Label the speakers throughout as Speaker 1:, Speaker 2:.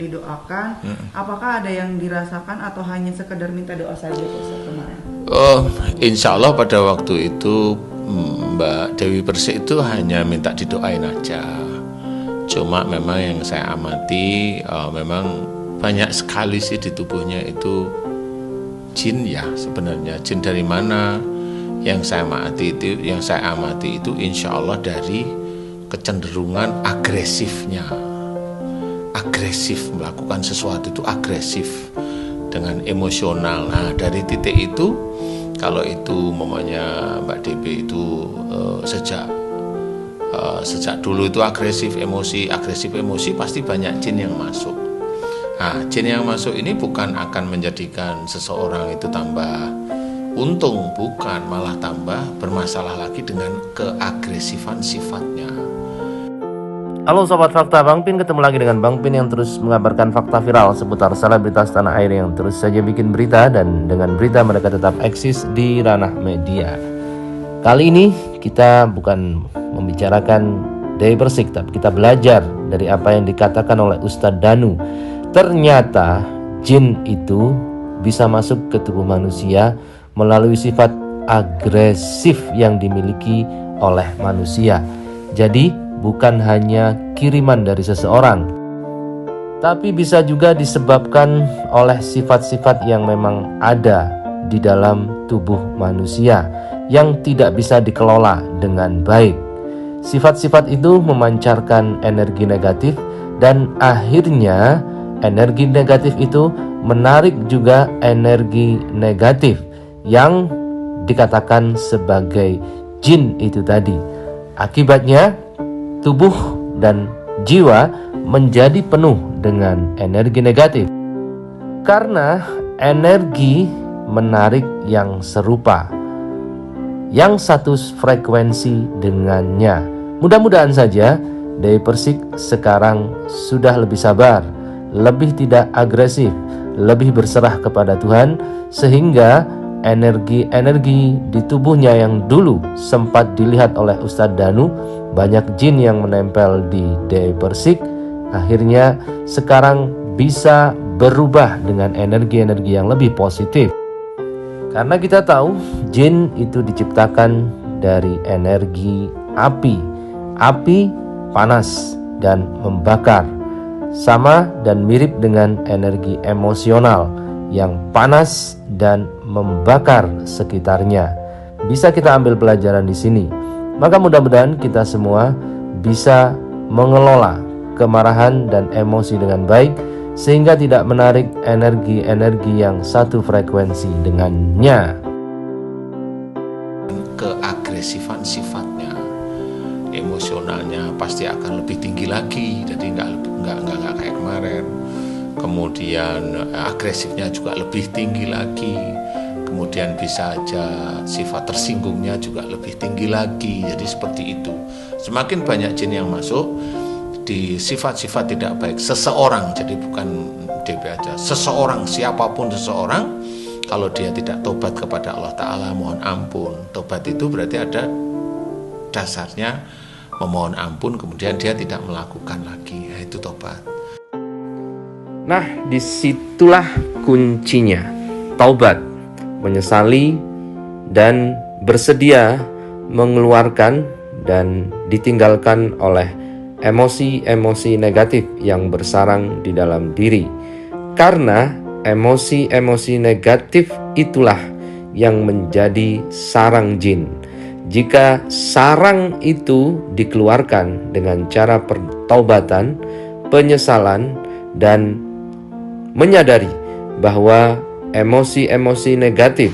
Speaker 1: didoakan, apakah ada yang dirasakan atau hanya sekedar minta doa saja Ustaz kemarin?
Speaker 2: Insya Allah pada waktu itu Mbak Dewi Persik itu hanya minta didoain aja. Cuma memang yang saya amati memang banyak sekali sih di tubuhnya itu jin ya sebenarnya. Jin dari mana? Yang saya amati itu insya Allah dari kecenderungan agresif melakukan sesuatu itu agresif dengan emosional. Nah dari titik itu kalau itu mamanya Mbak DB itu sejak dulu itu agresif emosi pasti banyak jin yang masuk. Nah jin yang masuk ini bukan akan menjadikan seseorang itu tambah untung, bukan, malah tambah bermasalah lagi dengan keagresifan sifatnya.
Speaker 3: Halo Sobat Fakta, Bang Pin ketemu lagi dengan Bang Pin yang terus mengabarkan fakta viral seputar selebritas tanah air yang terus saja bikin berita, dan dengan berita mereka tetap eksis di ranah media. Kali ini kita bukan membicarakan Dewi Persik, tapi kita belajar dari apa yang dikatakan oleh Ustadz Danu. Ternyata jin itu bisa masuk ke tubuh manusia melalui sifat agresif yang dimiliki oleh manusia. Jadi bukan hanya kiriman dari seseorang, tapi bisa juga disebabkan oleh sifat-sifat yang memang ada di dalam tubuh manusia yang tidak bisa dikelola dengan baik. Sifat-sifat itu memancarkan energi negatif, dan akhirnya energi negatif itu menarik juga energi negatif yang dikatakan sebagai jin itu tadi. Akibatnya tubuh dan jiwa menjadi penuh dengan energi negatif karena energi menarik yang serupa, yang satu frekuensi dengannya. Mudah-mudahan saja Dewi Persik sekarang sudah lebih sabar, lebih tidak agresif, lebih berserah kepada Tuhan, sehingga energi-energi di tubuhnya yang dulu sempat dilihat oleh Ustadz Danu, banyak jin yang menempel di Dewi Persik, akhirnya sekarang bisa berubah dengan energi-energi yang lebih positif. Karena kita tahu jin itu diciptakan dari energi api. Api panas dan membakar, sama dan mirip dengan energi emosional yang panas dan membakar sekitarnya. Bisa kita ambil pelajaran di sini. Maka mudah-mudahan kita semua bisa mengelola kemarahan dan emosi dengan baik, sehingga tidak menarik energi-energi yang satu frekuensi dengannya.
Speaker 2: Keagresifan sifatnya, emosionalnya pasti akan lebih tinggi lagi, jadi nggak kayak kemarin. Kemudian agresifnya juga lebih tinggi lagi. Kemudian bisa aja sifat tersinggungnya juga lebih tinggi lagi. Jadi seperti itu. Semakin banyak jin yang masuk di sifat-sifat tidak baik seseorang, jadi bukan DP aja, seseorang, siapapun seseorang, kalau dia tidak tobat kepada Allah Ta'ala, mohon ampun. Tobat itu berarti ada dasarnya memohon ampun, kemudian dia tidak melakukan lagi, itu tobat.
Speaker 3: Nah, disitulah kuncinya, taubat, menyesali dan bersedia mengeluarkan dan ditinggalkan oleh emosi-emosi negatif yang bersarang di dalam diri. Karena emosi-emosi negatif itulah yang menjadi sarang jin. Jika sarang itu dikeluarkan dengan cara pertaubatan, penyesalan, dan menyadari bahwa emosi-emosi negatif,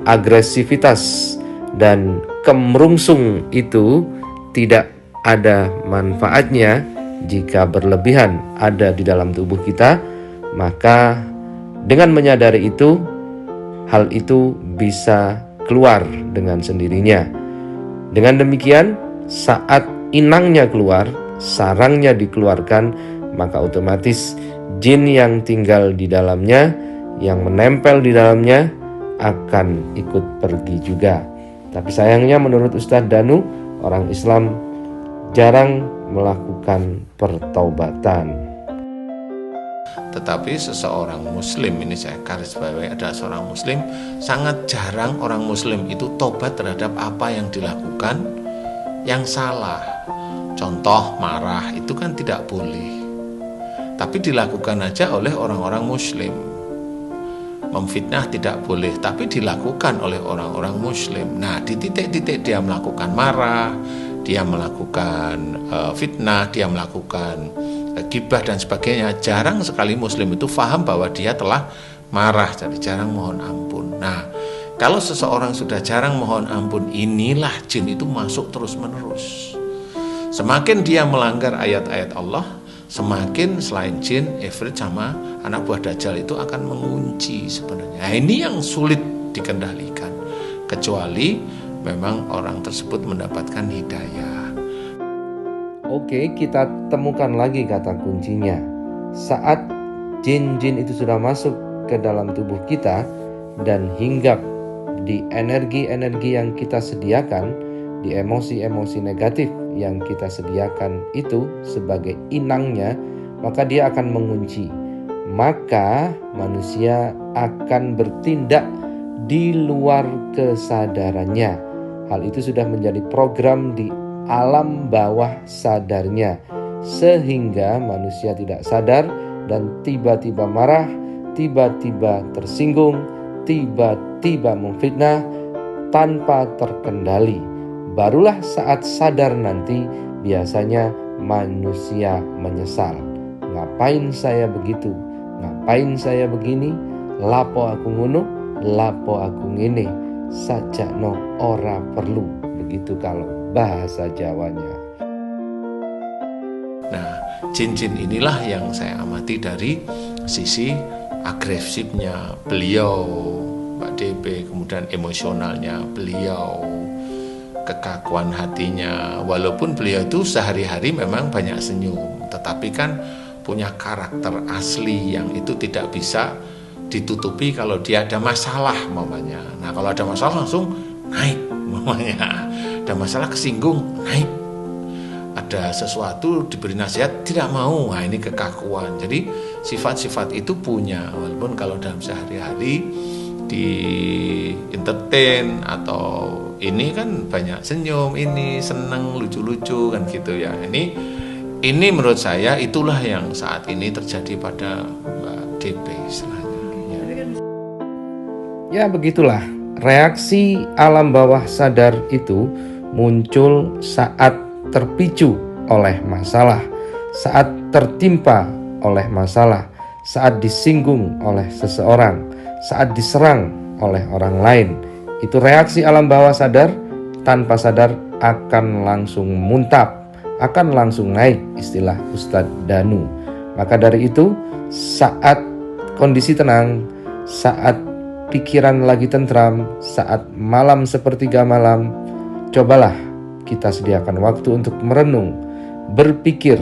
Speaker 3: agresivitas, dan kemerungsung itu tidak ada manfaatnya jika berlebihan ada di dalam tubuh kita, maka dengan menyadari itu, hal itu bisa keluar dengan sendirinya. Dengan demikian, saat inangnya keluar, sarangnya dikeluarkan, maka otomatis jin yang tinggal di dalamnya, yang menempel di dalamnya, akan ikut pergi juga. Tapi sayangnya menurut Ustadz Danu, orang Islam jarang melakukan pertaubatan.
Speaker 2: Tetapi seseorang muslim, ini saya garis bawahi adalah seorang muslim, sangat jarang orang muslim itu tobat terhadap apa yang dilakukan yang salah. Contoh marah itu kan tidak boleh, tapi dilakukan aja oleh orang-orang muslim. Memfitnah tidak boleh, tapi dilakukan oleh orang-orang muslim. Nah, di titik-titik dia melakukan marah, dia melakukan fitnah, dia melakukan gibah dan sebagainya, jarang sekali muslim itu paham bahwa dia telah marah, jadi jarang mohon ampun. Nah, kalau seseorang sudah jarang mohon ampun, inilah jin itu masuk terus menerus. Semakin dia melanggar ayat-ayat Allah, semakin selain jin, ifrit sama anak buah dajjal itu akan mengunci sebenarnya. Nah, ini yang sulit dikendalikan, kecuali memang orang tersebut mendapatkan hidayah.
Speaker 3: Oke, kita temukan lagi kata kuncinya. Saat jin-jin itu sudah masuk ke dalam tubuh kita dan hinggap di energi-energi yang kita sediakan, di emosi-emosi negatif yang kita sediakan itu sebagai inangnya, maka dia akan mengunci. Maka manusia akan bertindak di luar kesadarannya. Hal itu sudah menjadi program di alam bawah sadarnya, sehingga manusia tidak sadar dan tiba-tiba marah, tiba-tiba tersinggung, tiba-tiba memfitnah tanpa terkendali. Barulah saat sadar nanti biasanya manusia menyesal. Ngapain saya begitu? Ngapain saya begini? Lapo aku ngono, lapo aku ngene. Sajakno ora perlu. Begitu kalau bahasa Jawanya.
Speaker 2: Nah, jin-jin inilah yang saya amati dari sisi agresifnya beliau, Mbak DB, kemudian emosionalnya beliau, kekakuan hatinya. Walaupun beliau itu sehari-hari memang banyak senyum, tetapi kan punya karakter asli yang itu tidak bisa ditutupi kalau dia ada masalah mamanya. Nah, kalau ada masalah langsung naik mamanya. Ada masalah kesinggung, naik. Ada sesuatu diberi nasihat, tidak mau. Nah, ini kekakuan. Jadi sifat-sifat itu punya, walaupun kalau dalam sehari-hari di entertain atau ini kan banyak senyum, ini seneng, lucu-lucu kan gitu ya. Ini menurut saya itulah yang saat ini terjadi pada Mbak DP istilahnya.
Speaker 3: Ya begitulah, reaksi alam bawah sadar itu muncul saat terpicu oleh masalah, saat tertimpa oleh masalah, saat disinggung oleh seseorang, saat diserang oleh orang lain. Itu reaksi alam bawah sadar, tanpa sadar akan langsung muntap, akan langsung naik, istilah Ustadz Danu. Maka dari itu, saat kondisi tenang, saat pikiran lagi tentram, saat malam sepertiga malam, cobalah kita sediakan waktu untuk merenung, berpikir,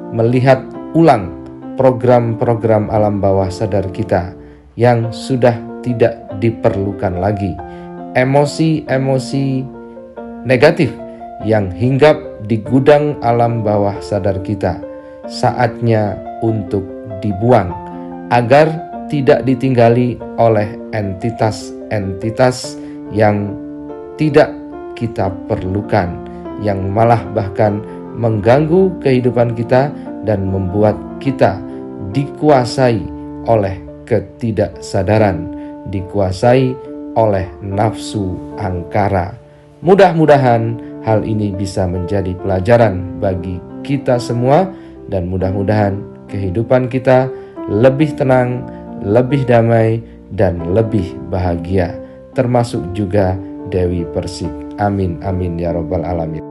Speaker 3: melihat ulang program-program alam bawah sadar kita yang sudah tidak diperlukan lagi. Emosi-emosi negatif yang hinggap di gudang alam bawah sadar kita, saatnya untuk dibuang agar tidak ditinggali oleh entitas-entitas yang tidak kita perlukan, yang malah bahkan mengganggu kehidupan kita dan membuat kita dikuasai oleh ketidaksadaran, dikuasai oleh nafsu angkara. Mudah-mudahan hal ini bisa menjadi pelajaran bagi kita semua, dan mudah-mudahan kehidupan kita lebih tenang, lebih damai, dan lebih bahagia, termasuk juga Dewi Persik. Amin, amin ya robbal alamin.